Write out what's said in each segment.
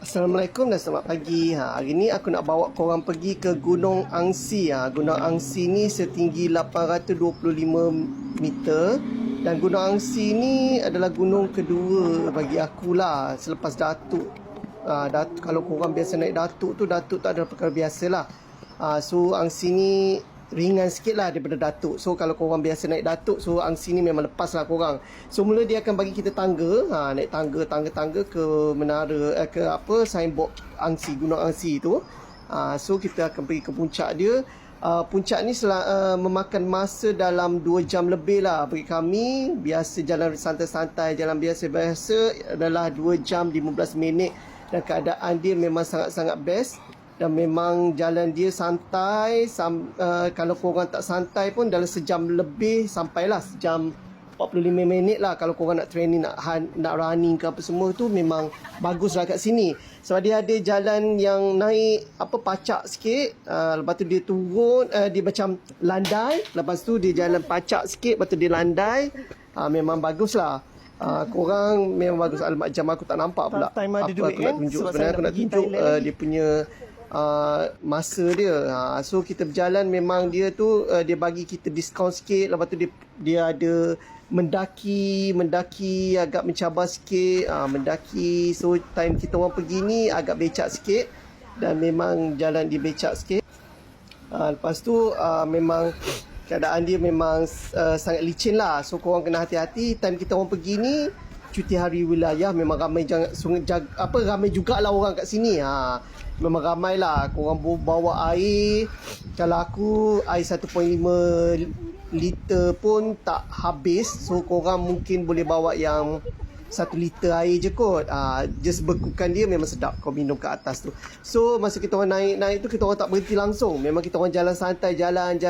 Assalamualaikum dan selamat pagi. Hari ni aku nak bawa korang pergi ke Gunung Angsi. Gunung Angsi ni setinggi 825 meter. Dan Gunung Angsi ni adalah gunung kedua bagi akulah selepas Datuk. Datuk, kalau korang biasa naik Datuk tu tak ada perkara biasa lah. So Angsi ni ringan sikit lah daripada Datuk. So kalau korang biasa naik Datuk, so Angsi ni memang lepas lah korang. So mula dia akan bagi kita tangga, naik tangga ke menara, ke apa, signboard Angsi, Gunung Angsi tu. So kita akan pergi ke puncak dia. Puncak ni memakan masa dalam 2 jam lebih lah bagi kami. Biasa jalan santai-santai, jalan biasa-biasa adalah 2 jam 15 minit. Dan keadaan dia memang sangat-sangat best. Dan memang jalan dia santai. Kalau korang tak santai pun dalam sejam lebih sampailah. Sejam 45 minit lah. Kalau korang nak training, nak running ke apa semua tu, memang bagus lah kat sini. Sebab dia ada jalan yang naik pacak sikit. Lepas tu dia turun, dia macam landai. Lepas tu dia jalan pacak sikit, lepas tu dia landai. Memang bagus lah. Korang memang bagus. Alamak, jam aku tak nampak pula apa ada aku duit, nak tunjuk. Sebenarnya aku nak tunjuk dia punya masa dia. So kita berjalan, memang dia tu dia bagi kita diskaun sikit. Lepas tu dia ada mendaki agak mencabar sikit, mendaki. So time kita orang pergi ni agak becak sikit, dan memang jalan dia becak sikit. Lepas tu memang keadaan dia memang sangat licin lah. So korang kena hati-hati. Time kita orang pergi ni cuti hari wilayah, memang ramai ramai jugalah orang kat sini. Memang ramai lah. Korang bawa air. Kalau aku air 1.5 liter pun tak habis. So korang mungkin boleh bawa yang 1 liter air je kot. Just bekukan dia memang sedap kau minum kat atas tu. So masa kita orang naik tu, kita orang tak berhenti langsung. Memang kita orang jalan santai, jalan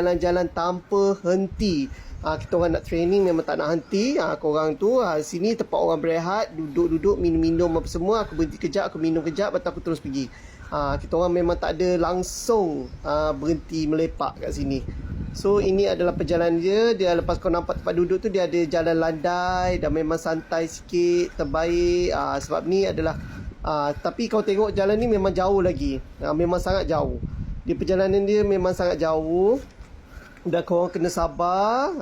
tanpa henti. Kita orang nak training memang tak nak henti. Korang tu sini tempat orang berehat, duduk minum apa semua. Aku berhenti kejap, aku minum kejap, lepas tu aku terus pergi. Kita orang memang tak ada langsung berhenti melepak kat sini. So ini adalah perjalanan dia. Lepas kau nampak tempat duduk tu, dia ada jalan landai dan memang santai sikit, terbaik. Sebab ni adalah tapi kau tengok jalan ni memang jauh lagi. Memang sangat jauh. Perjalanan dia memang sangat jauh. Dan korang kena sabar.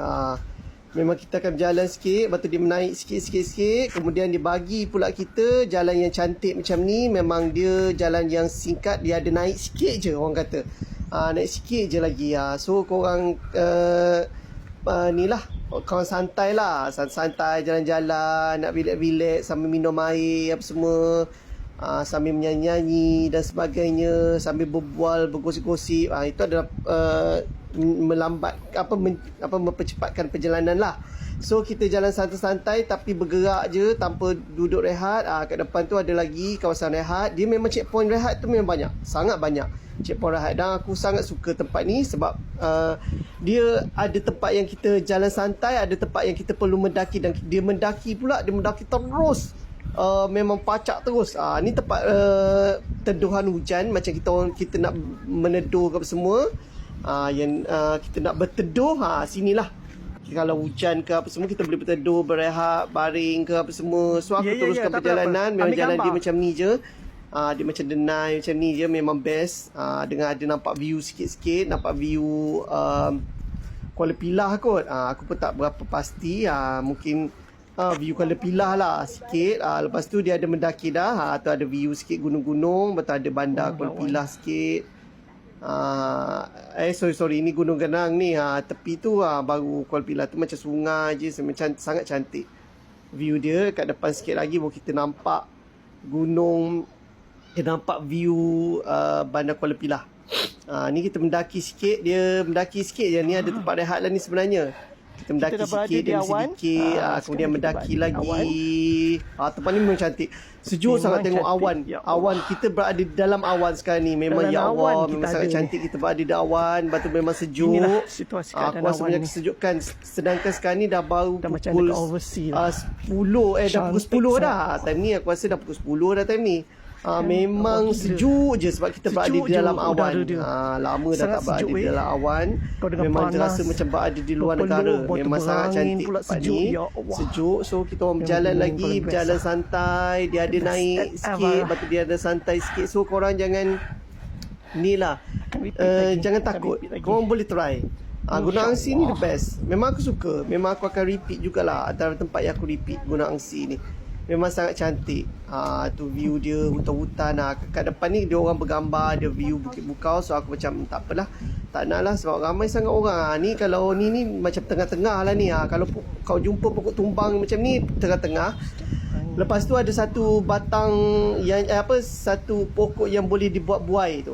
Memang kita akan berjalan sikit, lepas tu dia menaik sikit. Kemudian dia bagi pula kita jalan yang cantik macam ni. Memang dia jalan yang singkat, dia ada naik sikit je orang kata. Naik sikit je lagi. So korang ni lah, korang santai lah. Santai jalan-jalan, nak relax sambil minum air apa semua. Sambil menyanyi dan sebagainya, sambil berbual, bergosip-gosip. Itu adalah mempercepatkan perjalanan lah. So kita jalan santai-santai tapi bergerak je tanpa duduk rehat. Kat depan tu ada lagi kawasan rehat. Dia memang checkpoint rehat tu memang banyak, sangat banyak checkpoint rehat. Dan aku sangat suka tempat ni sebab dia ada tempat yang kita jalan santai, ada tempat yang kita perlu mendaki. Dan dia mendaki terus. Memang pacak terus. Ni tempat teduhan hujan. Macam kita nak meneduh ke apa semua, yang kita nak berteduh, sinilah. Kalau hujan ke apa semua, kita boleh berteduh, berehat, baring ke apa semua. So aku teruskan perjalanan. Memang jalan dia macam ni je. Dia macam denai macam ni je. Memang best. Dengan ada nampak view sikit-sikit, nampak view Kuala Pilah kot. Aku pun tak berapa pasti. Mungkin view Kuala Pilah lah sikit. Lepas tu dia ada mendaki dah. Tu ada view sikit gunung-gunung. Lepas tu ada bandar Kuala Pilah sikit. Sorry, ini Gunung Genang ni. Tepi tu baru Kuala Pilah tu macam sungai je. Macam sangat cantik view dia. Kat depan sikit lagi baru kita nampak gunung. Kita nampak view bandar Kuala Pilah. Ni kita mendaki sikit. Dia mendaki sikit je. Ni ada tempat rehat lah ni sebenarnya. Kita mendaki sikit, dia mesti sikit. Kemudian mendaki lagi. Tempat ni memang cantik. Sejuk sangat tengok awan. Awan, kita berada dalam awan sekarang ni. Memang ya Allah, memang sangat cantik kita berada di awan. Lepas tu memang sejuk. Inilah situasi keadaan aku rasa awan banyak ni. kesejukan. Sedangkan sekarang ni dah baru dah macam pukul dekat overseas lah. 10. Dah pukul 10 dah. Time ni aku rasa dah pukul 10 dah time ni. Memang sejuk je sebab kita berada di dalam awan. Lama dah tak berada di dalam awan. Memang terasa macam berada di luar negara. Memang sangat cantik tempat ni. Sejuk. So kita orang berjalan lagi, berjalan santai. Dia ada naik sikit, lepas tu dia ada santai sikit. So korang jangan ni lah, jangan takut. Korang boleh try. Guna Angsi ni the best. Memang aku suka. Memang aku akan repeat jugalah. Antara tempat yang aku repeat Guna Angsi ni. Memang sangat cantik. Tu view dia hutan-hutan. Kat depan ni dia orang bergambar, ada view Bukit Bukau. So aku macam tak apalah, tak nak lah sebab ramai sangat orang. Ni kalau ni macam tengah-tengah lah ni. Kalau kau jumpa pokok tumbang macam ni, tengah-tengah. Lepas tu ada satu batang yang satu pokok yang boleh dibuat buai tu.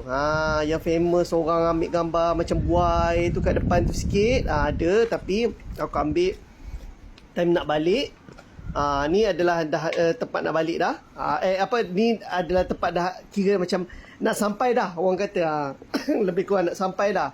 Yang famous orang ambil gambar macam buai tu kat depan tu sikit. Ada, tapi aku ambil time nak balik. Ni adalah dah tempat nak balik dah. Ni adalah tempat dah kira macam nak sampai dah, orang kata. Lebih kurang nak sampai dah.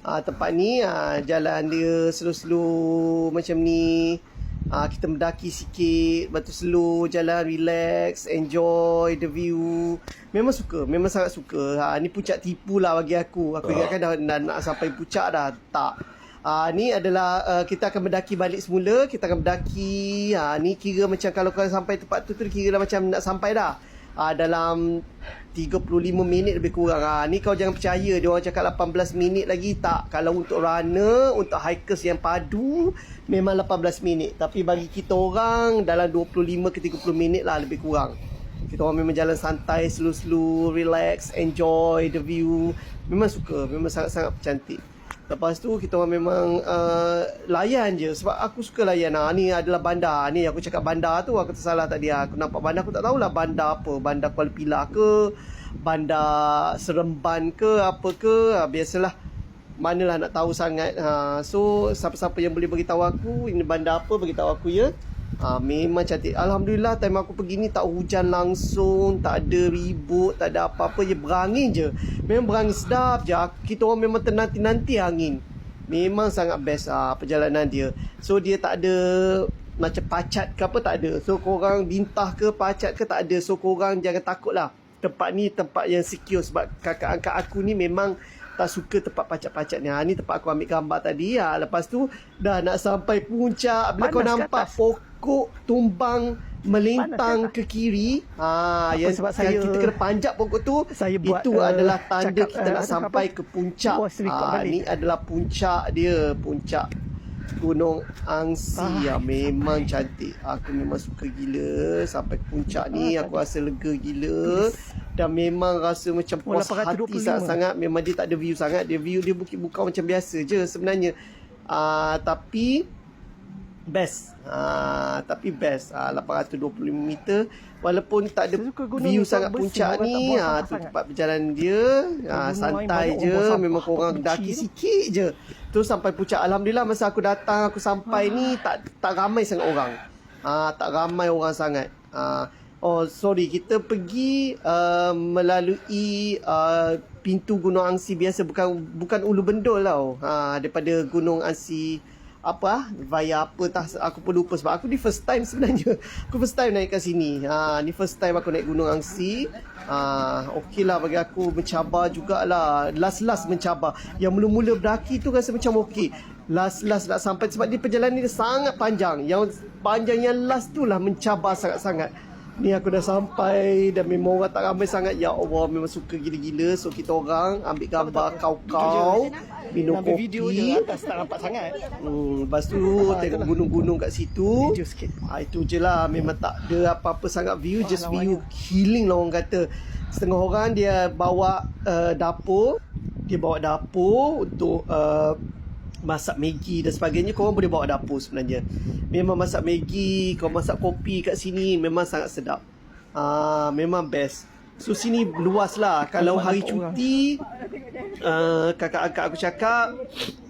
Tempat ni jalan dia slow-slow macam ni. Kita mendaki sikit, lepas tu slow jalan, relax, enjoy the view. Memang suka, memang sangat suka. Ni puncak tipu lah bagi aku. Aku ingatkan dah nak sampai puncak dah. Tak. Ni adalah kita akan mendaki balik semula. Kita akan mendaki. Ni kira macam kalau kau sampai tempat tu kira dah macam nak sampai dah. Dalam 35 minit lebih kurang. Ni kau jangan percaya dia orang cakap 18 minit lagi. Tak. Kalau untuk runner, untuk hikers yang padu, memang 18 minit. Tapi bagi kita orang dalam 25 ke 30 minit lah lebih kurang. Kita orang memang jalan santai, slow-slow, relax, enjoy the view. Memang suka, memang sangat-sangat cantik. Lepas tu kita orang memang layan je. Sebab aku suka layan. Ni adalah bandar. Ni aku cakap bandar tu, aku tersalah tadi. Aku nampak bandar, aku tak tahulah bandar apa. Bandar Kuala Pilah ke, bandar Seremban ke, apa ke. Biasalah, manalah nak tahu sangat. So siapa-siapa yang boleh beritahu aku ini bandar apa, beritahu aku ya. Memang cantik. Alhamdulillah time aku pergi ni tak hujan langsung, tak ada ribut, tak ada apa-apa je, berangin je. Memang berangin sedap je. Kita orang memang ternanti-nanti angin. Memang sangat best perjalanan dia. So dia tak ada macam pacat ke apa, tak ada. So korang bintah ke pacat ke tak ada. So korang jangan takut lah. Tempat ni tempat yang secure sebab kakak angkat aku ni memang tak suka tempat pacat-pacat ni. Ni tempat aku ambil gambar tadi. Lepas tu dah nak sampai puncak. Bila kau nampak pokok tumbang melintang ke kiri, yang kita kena panjat pokok tu, itu adalah tanda kita nak sampai ke puncak. Ni adalah puncak dia, puncak Gunung Angsi. Memang cantik. Aku memang suka gila. Sampai ke puncak ni aku rasa lega gila. Dan memang rasa macam puas hati sangat-sangat. Memang dia tak ada view sangat. Dia view dia Bukit Bukau macam biasa je sebenarnya. Tapi best. Tapi best. 825 meter. Walaupun tak ada view sangat puncak ni. Tu tempat berjalan dia. Santai je. Memang korang daki sikit je. Terus sampai puncak. Alhamdulillah masa aku datang, aku sampai ni tak ramai sangat orang. Tak ramai orang sangat. Sorry, kita pergi melalui pintu Gunung Angsi biasa, bukan Ulu Bendul tau. Daripada Gunung Angsi via apa aku pun lupa sebab aku ni first time sebenarnya. Aku first time naik kat sini. Ni first time aku naik Gunung Angsi. Okey lah bagi aku, mencabar jugalah. Last mencabar. Yang mula-mula berdaki tu rasa macam okey. Last nak sampai sebab dia perjalanan dia sangat panjang. Yang panjang yang last tu lah mencabar sangat-sangat. Ni aku dah sampai dan memang orang tak ramai sangat. Ya Allah, memang suka gila-gila. So kita orang ambil gambar kau-kau, minum kopi. Video je atas tak nampak sangat. Lepas tu tengok gunung-gunung kat situ. Itu je lah. Memang tak ada apa-apa sangat view. Just view healing lah orang kata. Setengah orang dia bawa dapur. Dia bawa dapur untuk masak Maggi dan sebagainya. Korang boleh bawa dapur sebenarnya. Memang masak Maggi, kau masak kopi kat sini memang sangat sedap. Memang best. So sini luas lah. Kalau hari cuti, kakak angkat aku cakap,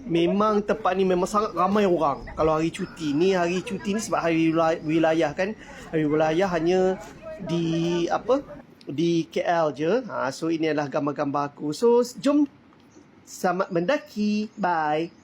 memang tempat ni memang sangat ramai orang. Kalau hari cuti ni sebab hari wilayah kan. Hari wilayah hanya di KL je. So ini adalah gambar-gambar aku. So jom selamat mendaki. Bye.